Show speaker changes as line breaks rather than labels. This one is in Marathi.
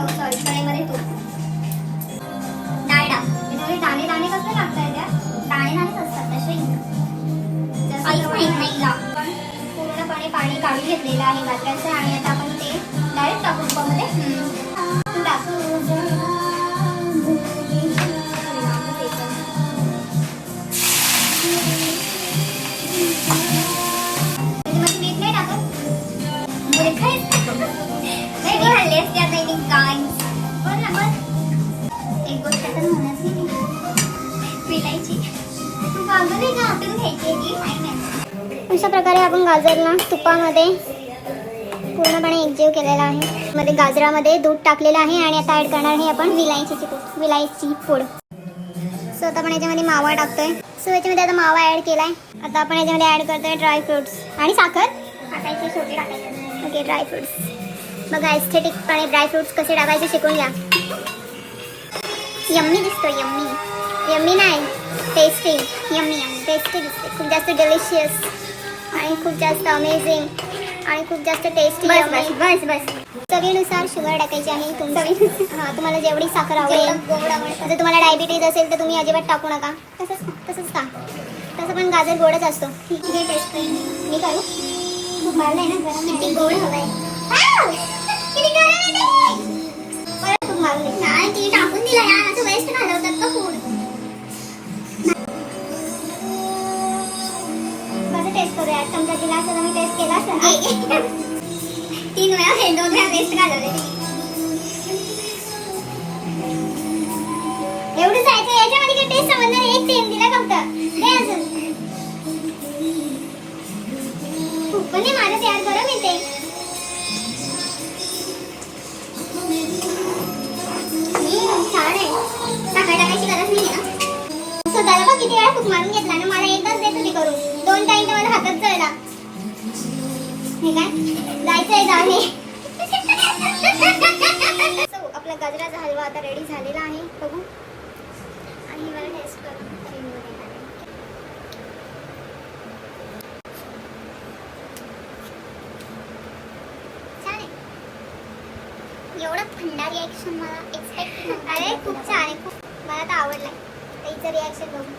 सॉरी कढईमध्ये तूप, डाळडा त्याच्यामध्ये दाणे दाणे कसले लागतात, त्या दाणे दाणेच असतात तसे आपण पूर्णपणे पाणी काढून घेतलेलं आहे गाजराचं आणि आता आपण ते डायरेक्ट टाकू तुपामध्ये टाकू. मीठ नाही टाकत नाही हल्ली असते आता इथे काय बरं ना. बस एक गोष्ट तर म्हणत नाही विलायची बाजूला का आटून घ्यायची की नाही. अशा प्रकारे आपण गाजरला तुपामध्ये पूर्णपणे एकजीव केलेला आहे. मध्ये गाजरामध्ये दूध टाकलेलं आहे आणि आता ऍड करणार आहे आपण विलायची पूड. सो आता आपण याच्यामध्ये मावा टाकतोय. सो याच्यामध्ये आता मावा ऍड केलाय. आता आपण याच्यामध्ये ऍड करतोय ड्रायफ्रुट्स आणि साखर टाकायची, छोटी टाकायची. ओके ड्रायफ्रुट्स बघा एस्थेटिकपणे ड्रायफ्रुट्स कसे टाकायचे शिकून घ्या. यम्मी दिसतो, यम्मी नाही टेस्टी, यम्मी टेस्टी दिसते. खूप जास्त डिलिशियस आणि खूप जास्त अमेझिंग आणि खूप जास्त टेस्टी. बस चवीनुसार शुगर टाकायची आहे. तुम्हाला जेवढी साखर आवडेल. जर तुम्हाला डायबिटीज असेल तर तुम्ही अजिबात टाकू नका. तसंच का तसं पण गाजर गोडच असतो. ठीक आहे टेस्ट मी करू. खूप मारलं आहे ना गरम, किती गोड हवंय. किती गरम आहे परत खूप मारले नाही ती टाकून दिला यार. असं वेस्ट घालवतात का फूड. कसं टेस्ट करूया. चमचा दिला असं मी टेस्ट केला असं 3 वेळा 2 वेळा वेस्ट घालवले. एवढं जायचं याच्यामध्ये काही टेस्ट समजणार. एक थेंब दिला फक्त हे अजून खूप पण माझं तयार करा मी ते. छान आहे. साखर टाकायची गरज नाही ना. स्वतःला बघ किती वेळा खूप मारून घेतला ना. मला एकदाच देत होती करून. 2 टाइम तर मला हातात जळला. हे काय जायचंय जाणे. आपला गाजराचा हलवा आता रेडी झालेला आहे. बघू आणि मला टेस्ट करून छान आहे. एवढं थंडा रिॲक्शन मला एक्सपेक्ट. अरे खूप छान आहे. खूप मला तर आवडलाय. त्याचं रिॲक्शन बघू.